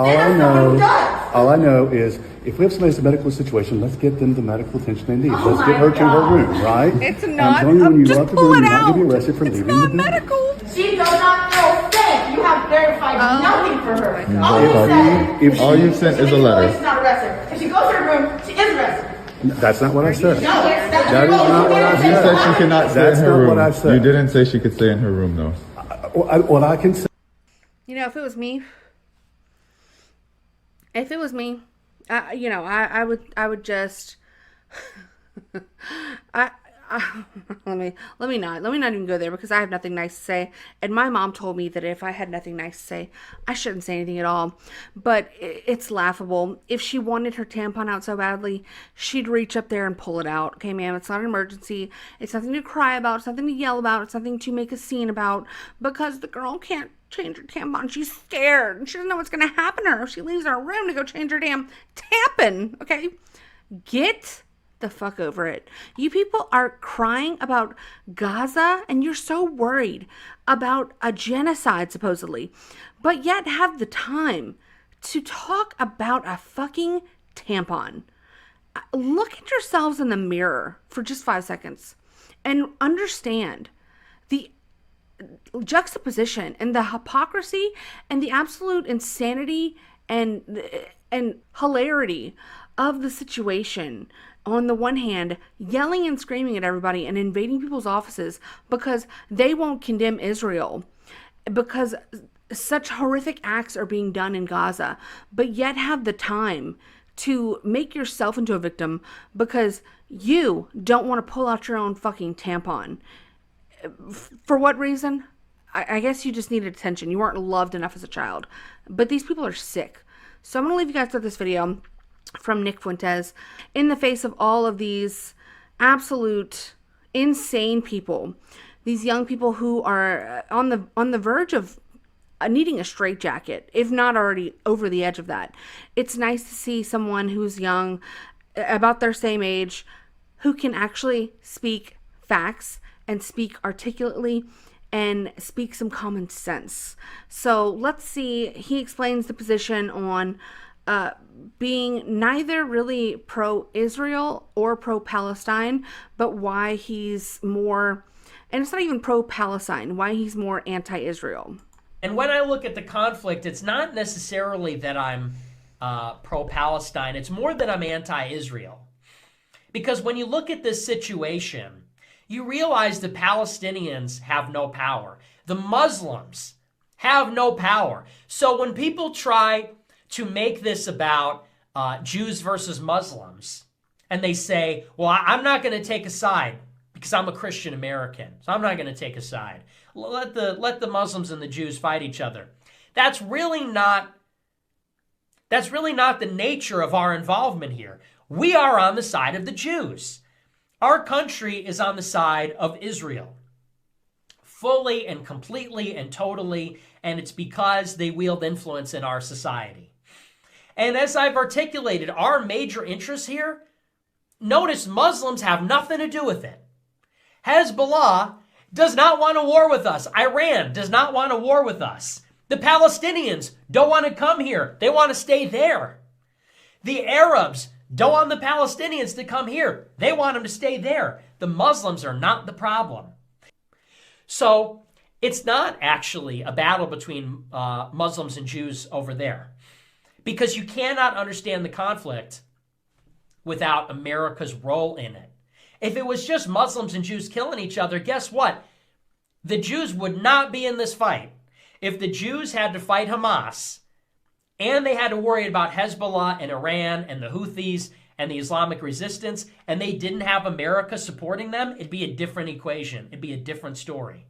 Speaker 24: I know is if we have somebody in a medical situation, let's get them the medical attention they need. Let's get her to her room, right?
Speaker 3: It's not.
Speaker 24: When you
Speaker 3: Just
Speaker 24: left the
Speaker 3: pull
Speaker 24: room,
Speaker 3: it
Speaker 24: you're not
Speaker 3: out.
Speaker 24: going to be arrested for
Speaker 3: It's
Speaker 24: leaving
Speaker 3: not
Speaker 24: the building.
Speaker 3: medical.
Speaker 22: She does not feel safe. You have verified nothing for her.
Speaker 25: All you sent is a letter.
Speaker 22: She's not arrested. If she goes to her room, she is arrested.
Speaker 24: That's not what I said.
Speaker 22: No, that's
Speaker 24: That is not what I
Speaker 25: You
Speaker 24: said.
Speaker 25: said she cannot stay in
Speaker 24: That's
Speaker 25: her
Speaker 24: not
Speaker 25: room.
Speaker 24: what I said.
Speaker 25: You didn't say she could stay in her room, though.
Speaker 24: What I can say.
Speaker 3: You know, if it was me, I would just, let me not even go there because I have nothing nice to say. And my mom told me that if I had nothing nice to say, I shouldn't say anything at all. But it's laughable. If she wanted her tampon out so badly, she'd reach up there and pull it out. Okay, ma'am, it's not an emergency. It's nothing to cry about. It's nothing to yell about. It's nothing to make a scene about because the girl can't change her tampon. She's scared and she doesn't know what's going to happen to her if she leaves her room to go change her damn tampon. Okay, get the fuck over it. You people are crying about Gaza and you're so worried about a genocide supposedly, but yet have the time to talk about a fucking tampon. Look at yourselves in the mirror for just 5 seconds and understand the juxtaposition and the hypocrisy and the absolute insanity and hilarity of the situation. On the one hand, yelling and screaming at everybody and invading people's offices because they won't condemn Israel because such horrific acts are being done in Gaza, but yet have the time to make yourself into a victim because you don't want to pull out your own fucking tampon. For what reason? I guess you just needed attention. You weren't loved enough as a child. But these people are sick. So I'm going to leave you guys with this video from Nick Fuentes. In the face of all of these absolute insane people, these young people who are on the verge of needing a straitjacket, if not already over the edge of that. It's nice to see someone who's young, about their same age, who can actually speak facts and speak articulately and speak some common sense. So let's see. He explains the position on being neither really pro-Israel or pro-Palestine, but why he's more, and it's not even pro-Palestine, why he's more anti-Israel.
Speaker 2: And when I look at the conflict, it's not necessarily that I'm pro-Palestine. It's more that I'm anti-Israel. Because when you look at this situation, you realize the Palestinians have no power. The Muslims have no power. So when people try to make this about Jews versus Muslims, and they say, well, I'm not going to take a side because I'm a Christian American, so I'm not going to take a side. Let the Muslims and the Jews fight each other. That's really not the nature of our involvement here. We are on the side of the Jews. Our country is on the side of Israel, fully and completely and totally, and it's because they wield influence in our society. And as I've articulated, our major interests here, notice Muslims have nothing to do with it. Hezbollah does not want a war with us. Iran does not want a war with us. The Palestinians don't want to come here. They want to stay there. The Arabs don't want the Palestinians to come here. They want them to stay there. The Muslims are not the problem. So it's not actually a battle between Muslims and Jews over there, because you cannot understand the conflict without America's role in it. If it was just Muslims and Jews killing each other, guess what? The Jews would not be in this fight. If the Jews had to fight Hamas, and they had to worry about Hezbollah and Iran and the Houthis and the Islamic resistance, and they didn't have America supporting them, it'd be a different equation. It'd be a different story.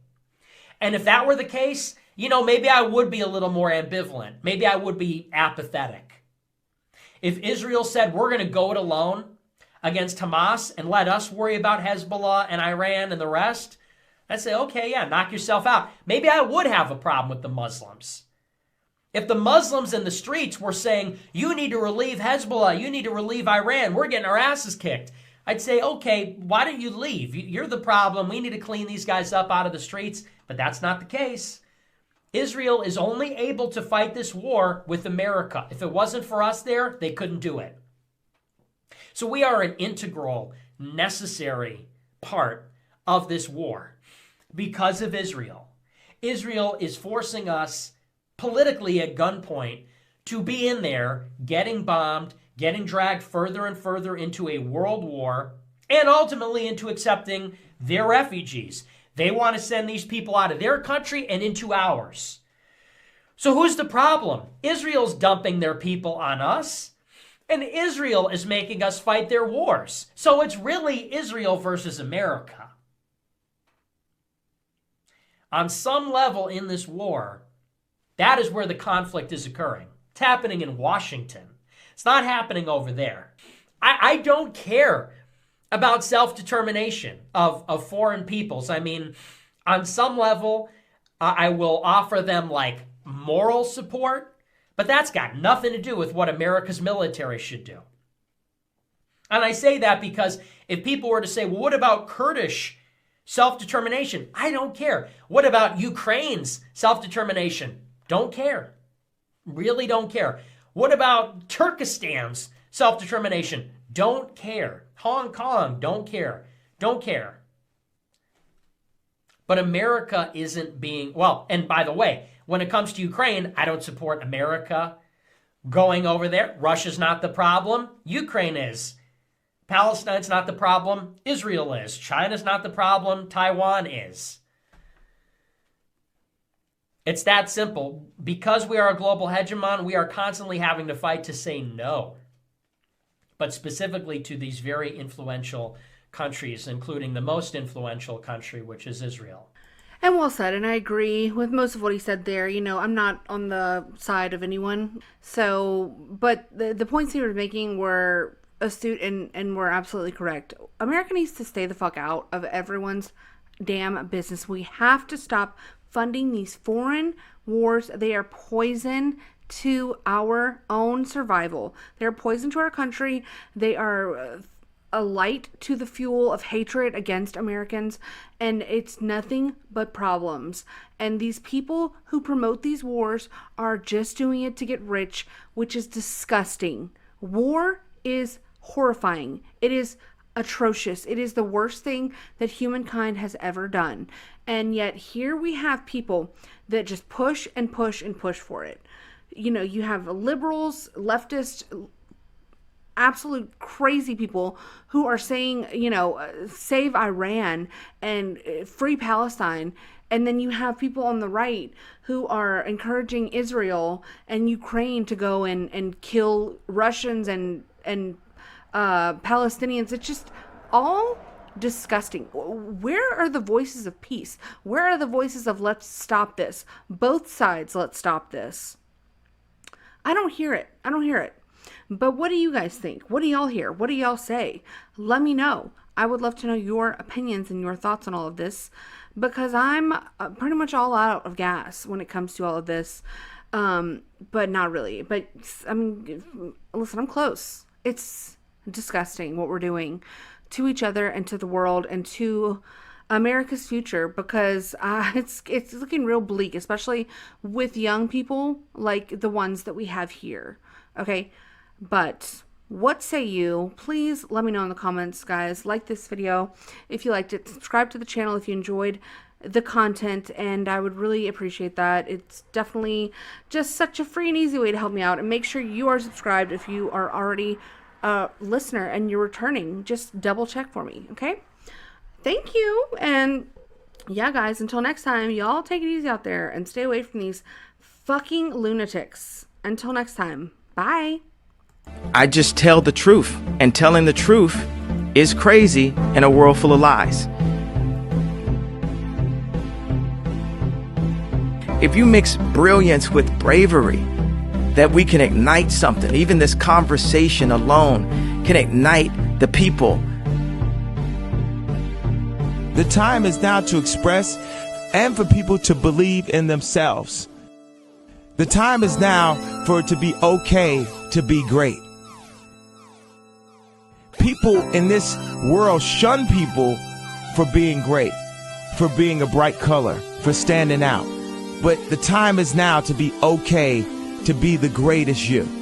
Speaker 2: And if that were the case, maybe I would be a little more ambivalent. Maybe I would be apathetic. If Israel said, we're going to go it alone against Hamas and let us worry about Hezbollah and Iran and the rest, I'd say, okay, yeah, knock yourself out. Maybe I would have a problem with the Muslims. If the Muslims in the streets were saying, you need to relieve Hezbollah, you need to relieve Iran, we're getting our asses kicked, I'd say, okay, why don't you leave? You're the problem. We need to clean these guys up out of the streets. But that's not the case. Israel is only able to fight this war with America. If it wasn't for us there, they couldn't do it. So we are an integral, necessary part of this war because of Israel. Israel is forcing us politically at gunpoint to be in there, getting bombed, getting dragged further and further into a world war, and ultimately into accepting their refugees. They want to send these people out of their country and into ours. So who's the problem? Israel's dumping their people on us, and Israel is making us fight their wars. So it's really Israel versus America. On some level in this war, that is where the conflict is occurring. It's happening in Washington. It's not happening over there. I don't care about self-determination of foreign peoples. I mean, on some level, I will offer them like moral support, but that's got nothing to do with what America's military should do. And I say that because if people were to say, well, what about Kurdish self-determination? I don't care. What about Ukraine's self-determination? Don't care. Really don't care. What about Turkestan's self-determination? Don't care. Hong Kong, don't care. Don't care. But America isn't being, well, and by the way, when it comes to Ukraine, I don't support America going over there. Russia's not the problem. Ukraine is. Palestine's not the problem. Israel is. China's not the problem. Taiwan is. It's that simple. Because we are a global hegemon, we are constantly having to fight to say no. But specifically to these very influential countries, including the most influential country, which is Israel.
Speaker 3: And well said, and I agree with most of what he said there. You know, I'm not on the side of anyone. So, but the points he was making were astute and were absolutely correct. America needs to stay the fuck out of everyone's damn business. We have to stop funding these foreign wars. They are poison to our own survival. They're poison to our country. They are a light to the fuel of hatred against Americans, and it's nothing but problems. And these people who promote these wars are just doing it to get rich, which is disgusting. War is horrifying. It is atrocious. It is the worst thing that humankind has ever done. And yet here we have people that just push and push and push for it. You know, you have liberals, leftists, absolute crazy people who are saying, you know, save Iran and free Palestine. And then you have people on the right who are encouraging Israel and Ukraine to go and kill Russians and Palestinians. It's just all disgusting. Where are the voices of peace? Where are the voices of let's stop this? Both sides, let's stop this. I don't hear it. I don't hear it. But what do you guys think? What do y'all hear? What do y'all say? Let me know. I would love to know your opinions and your thoughts on all of this, because I'm pretty much all out of gas when it comes to all of this. But not really. But I mean, listen, I'm close. It's disgusting what we're doing to each other and to the world and to America's future, because it's looking real bleak, especially with young people like the ones that we have here. Okay, but what say you? Please let me know in the comments, guys. Like this video if you liked it. Subscribe to the channel if you enjoyed the content, and I would really appreciate that. It's definitely just such a free and easy way to help me out. And make sure you are subscribed if you are already a listener and you're returning. Just double check for me, okay? Thank you. And yeah, guys, until next time, y'all take it easy out there and stay away from these fucking lunatics. Until next time, bye.
Speaker 5: I just tell the truth, and telling the truth is crazy in a world full of lies. If you mix brilliance with bravery, that we can ignite something. Even this conversation alone can ignite the people.
Speaker 6: The time is now to express and for people to believe in themselves. The time is now for it to be okay to be great. People in this world shun people for being great, for being a bright color, for standing out. But the time is now to be okay to be the greatest you.